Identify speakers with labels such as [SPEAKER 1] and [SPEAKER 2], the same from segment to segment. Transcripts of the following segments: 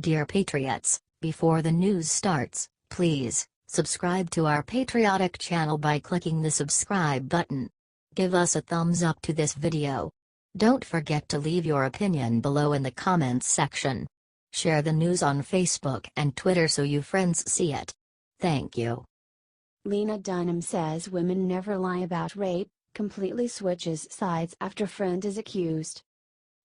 [SPEAKER 1] Dear Patriots, before the news starts, please subscribe to our patriotic channel by clicking the subscribe button. Give us a thumbs up to this video. Don't forget to leave your opinion below in the comments section. Share the news on Facebook and Twitter so you friends see it. Thank you.
[SPEAKER 2] Lena Dunham says women never lie about rape, completely switches sides after friend is accused.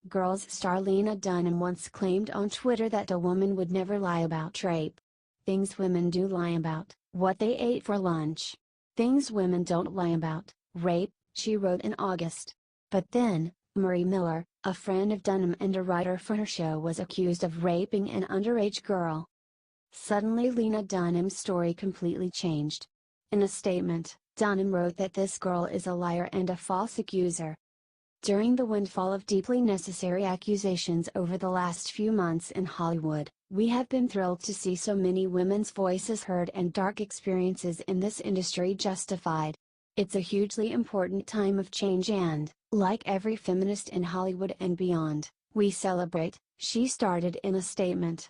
[SPEAKER 2] Girls star Lena Dunham once claimed on Twitter that a woman would never lie about rape. Things women do lie about: what they ate for lunch. Things women don't lie about: rape, she wrote in August. But then, Marie Miller, a friend of Dunham and a writer for her show, was accused of raping an underage girl. Suddenly Lena Dunham's story completely changed. In a statement, Dunham wrote that this girl is a liar and a false accuser. During the windfall of deeply necessary accusations over the last few months in Hollywood, we have been thrilled to see so many women's voices heard and dark experiences in this industry justified. It's a hugely important time of change and, like every feminist in Hollywood and beyond, we celebrate, she started in a statement.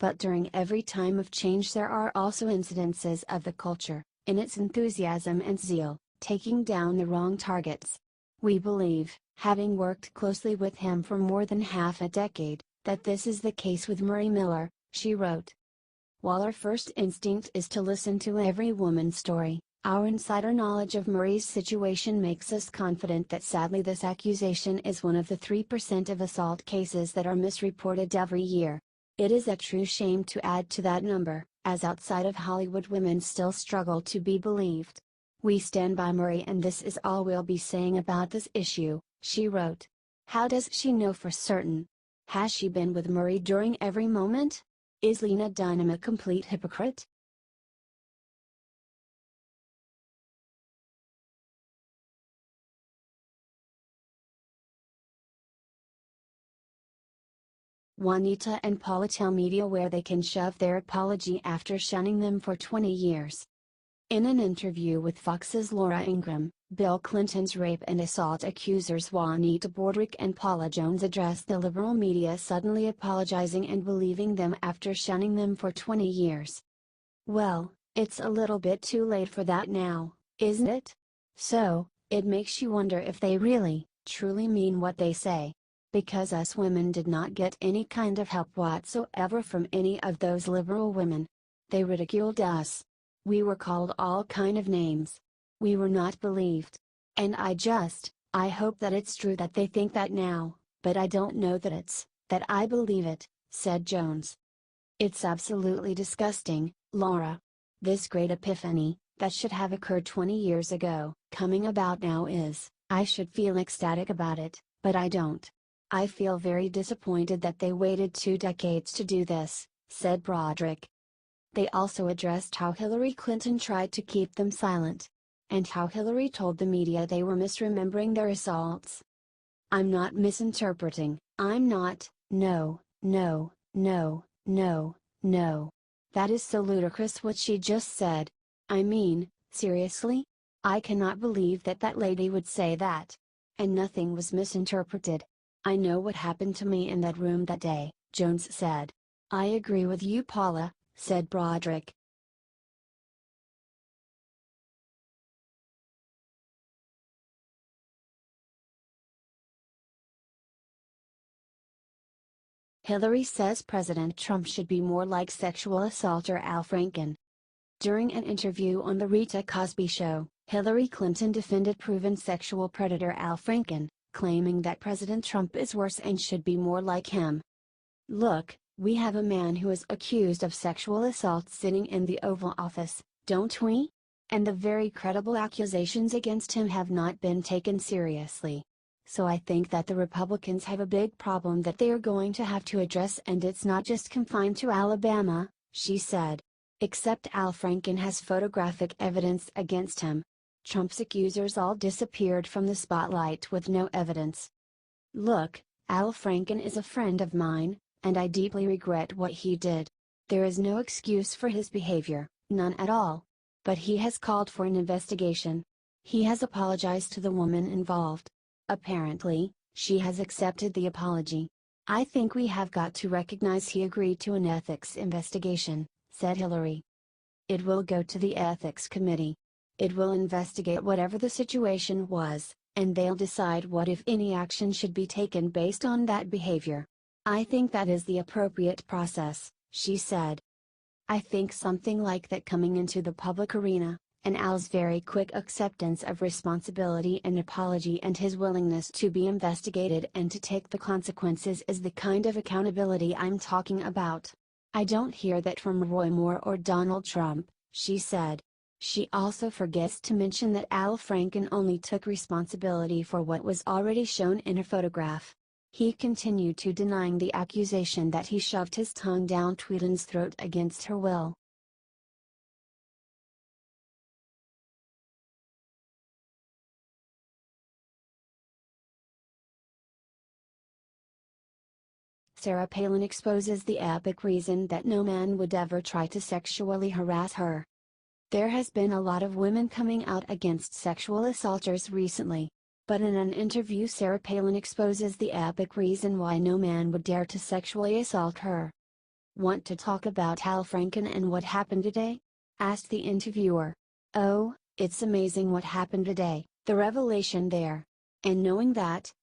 [SPEAKER 2] But during every time of change there are also incidences of the culture, in its enthusiasm and zeal, taking down the wrong targets. We believe, having worked closely with him for more than half a decade, that this is the case with Marie Miller, she wrote. While our first instinct is to listen to every woman's story, our insider knowledge of Marie's situation makes us confident that sadly this accusation is one of the 3% of assault cases that are misreported every year. It is a true shame to add to that number, as outside of Hollywood women still struggle to be believed. We stand by Marie and this is all we'll be saying about this issue, she wrote. How does she know for certain? Has she been with Marie during every moment? Is Lena Dunham a complete hypocrite? Juanita and Paula tell media where they can shove their apology after shunning them for 20 years. In an interview with Fox's Laura Ingraham, Bill Clinton's rape and assault accusers Juanita and Paula Jones addressed the liberal media, suddenly apologizing and believing them after shunning them for 20 years. Well, it's a little bit too late for that now, isn't it? So, it makes you wonder if they really, truly mean what they say. Because us women did not get any kind of help whatsoever from any of those liberal women. They ridiculed us. We were called all kind of names. We were not believed. And I hope that it's true that they think that now, but I don't know that I believe it, said Jones. It's absolutely disgusting, Laura. This great epiphany, that should have occurred 20 years ago, coming about now I should feel ecstatic about it, but I don't. I feel very disappointed that they waited 2 decades to do this, said Broderick. They also addressed how Hillary Clinton tried to keep them silent. And how Hillary told the media they were misremembering their assaults. I'm not misinterpreting, I'm not, no. That is so ludicrous what she just said. I mean, seriously? I cannot believe that that lady would say that. And nothing was misinterpreted. I know what happened to me in that room that day, Jones said. I agree with you, Paula, said Broderick. Hillary says President Trump should be more like sexual assaulter Al Franken. During an interview on The Rita Cosby Show, Hillary Clinton defended proven sexual predator Al Franken, claiming that President Trump is worse and should be more like him. Look, we have a man who is accused of sexual assault sitting in the Oval Office, don't we? And the very credible accusations against him have not been taken seriously. So I think that the Republicans have a big problem that they are going to have to address, and it's not just confined to Alabama, she said. Except Al Franken has photographic evidence against him. Trump's accusers all disappeared from the spotlight with no evidence. Look, Al Franken is a friend of mine, and I deeply regret what he did. There is no excuse for his behavior, none at all. But he has called for an investigation. He has apologized to the woman involved. Apparently, she has accepted the apology. "I think we have got to recognize he agreed to an ethics investigation," said Hillary. "It will go to the ethics committee. It will investigate whatever the situation was, and they'll decide what if any action should be taken based on that behavior. I think that is the appropriate process," she said. "I think something like that coming into the public arena, and Al's very quick acceptance of responsibility and apology and his willingness to be investigated and to take the consequences is the kind of accountability I'm talking about. I don't hear that from Roy Moore or Donald Trump," she said. She also forgets to mention that Al Franken only took responsibility for what was already shown in a photograph. He continued to denying the accusation that he shoved his tongue down Tweeden's throat against her will. Sarah Palin exposes the epic reason that no man would ever try to sexually harass her. There has been a lot of women coming out against sexual assaulters recently. But in an interview, Sarah Palin exposes the epic reason why no man would dare to sexually assault her. "Want to talk about Al Franken and what happened today?" asked the interviewer. "Oh, it's amazing what happened today, the revelation there. And knowing that,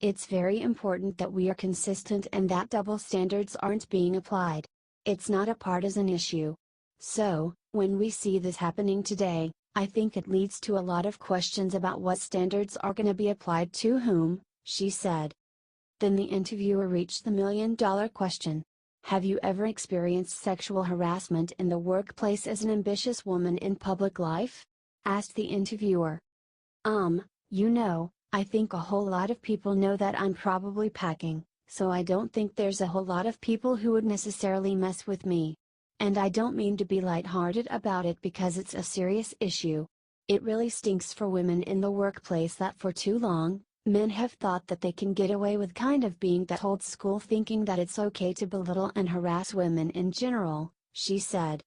[SPEAKER 2] it's very important that we are consistent and that double standards aren't being applied. It's not a partisan issue. So, when we see this happening today, I think it leads to a lot of questions about what standards are going to be applied to whom," she said. Then the interviewer reached the million-dollar question. "Have you ever experienced sexual harassment in the workplace as an ambitious woman in public life?" asked the interviewer. I think a whole lot of people know that I'm probably packing, so I don't think there's a whole lot of people who would necessarily mess with me. And I don't mean to be lighthearted about it because it's a serious issue. It really stinks for women in the workplace that for too long, men have thought that they can get away with kind of being that old school thinking that it's okay to belittle and harass women in general," she said.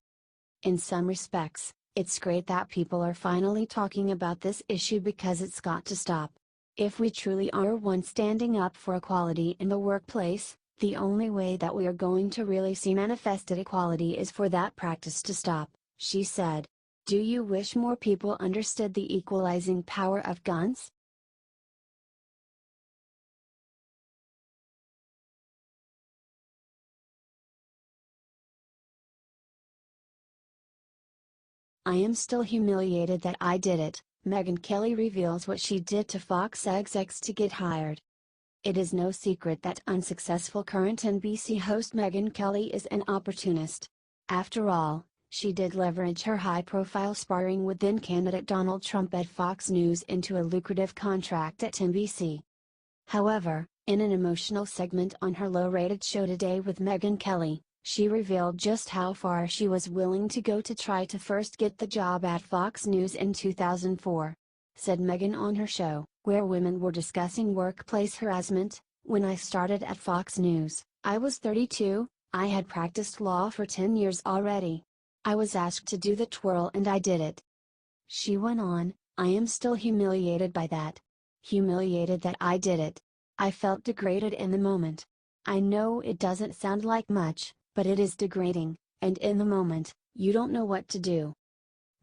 [SPEAKER 2] "In some respects, it's great that people are finally talking about this issue because it's got to stop. If we truly are one standing up for equality in the workplace, the only way that we are going to really see manifested equality is for that practice to stop," she said. "Do you wish more people understood the equalizing power of guns?" "I am still humiliated that I did it," Megyn Kelly reveals what she did to Fox execs to get hired. It is no secret that unsuccessful current NBC host Megyn Kelly is an opportunist. After all, she did leverage her high-profile sparring with then-candidate Donald Trump at Fox News into a lucrative contract at NBC. However, in an emotional segment on her low-rated show Today with Megyn Kelly, she revealed just how far she was willing to go to try to first get the job at Fox News in 2004. Said Megyn on her show, where women were discussing workplace harassment, "When I started at Fox News, I was 32, I had practiced law for 10 years already. I was asked to do the twirl and I did it." She went on, "I am still humiliated by that. Humiliated that I did it. I felt degraded in the moment. I know it doesn't sound like much, but it is degrading, and in the moment, you don't know what to do."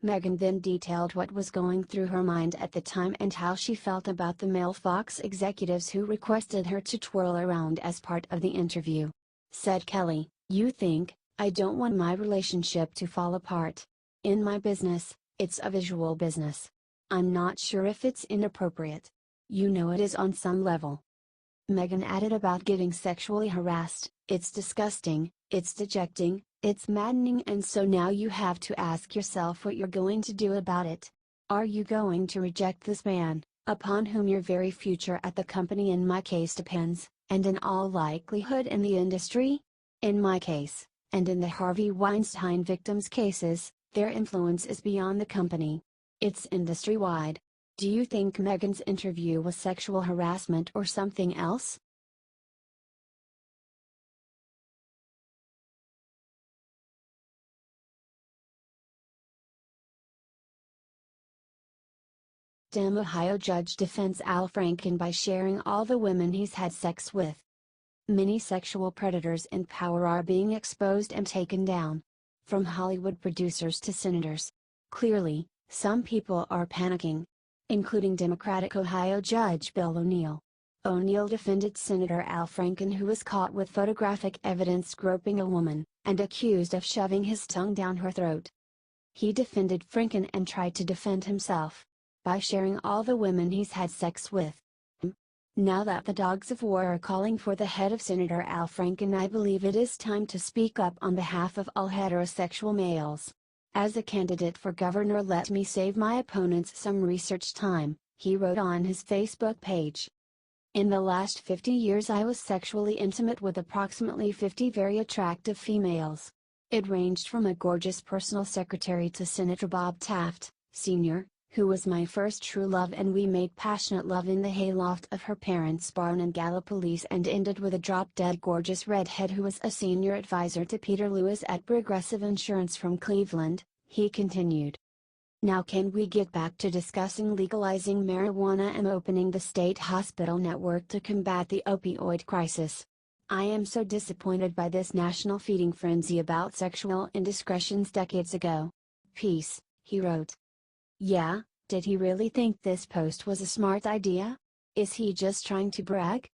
[SPEAKER 2] Megyn then detailed what was going through her mind at the time and how she felt about the male Fox executives who requested her to twirl around as part of the interview. Said Kelly, "You think, I don't want my relationship to fall apart. In my business, it's a visual business. I'm not sure if it's inappropriate. You know it is on some level." Megyn added about getting sexually harassed, "It's disgusting, it's dejecting, it's maddening, and so now you have to ask yourself what you're going to do about it. Are you going to reject this man, upon whom your very future at the company in my case depends, and in all likelihood in the industry? In my case, and in the Harvey Weinstein victims' cases, their influence is beyond the company. It's industry-wide. Do you think Megyn's interview was sexual harassment or something else?" Ohio judge defends Al Franken by sharing all the women he's had sex with. Many sexual predators in power are being exposed and taken down. From Hollywood producers to senators. Clearly, some people are panicking. Including Democratic Ohio Judge Bill ONeill. ONeill defended Senator Al Franken, who was caught with photographic evidence groping a woman, and accused of shoving his tongue down her throat. He defended Franken and tried to defend himself by sharing all the women he's had sex with. Now that the dogs of war are calling for the head of Senator Al Franken, I believe it is time to speak up on behalf of all heterosexual males. As a candidate for governor, let me save my opponents some research time, he wrote on his Facebook page. In the last 50 years I was sexually intimate with approximately 50 very attractive females. It ranged from a gorgeous personal secretary to Senator Bob Taft, Sr., who was my first true love, and we made passionate love in the hayloft of her parents' barn in Gallipolis, and ended with a drop-dead gorgeous redhead who was a senior advisor to Peter Lewis at Progressive Insurance from Cleveland, he continued. Now can we get back to discussing legalizing marijuana and opening the state hospital network to combat the opioid crisis? I am so disappointed by this national feeding frenzy about sexual indiscretions decades ago. Peace, he wrote. Yeah, did he really think this post was a smart idea? Is he just trying to brag?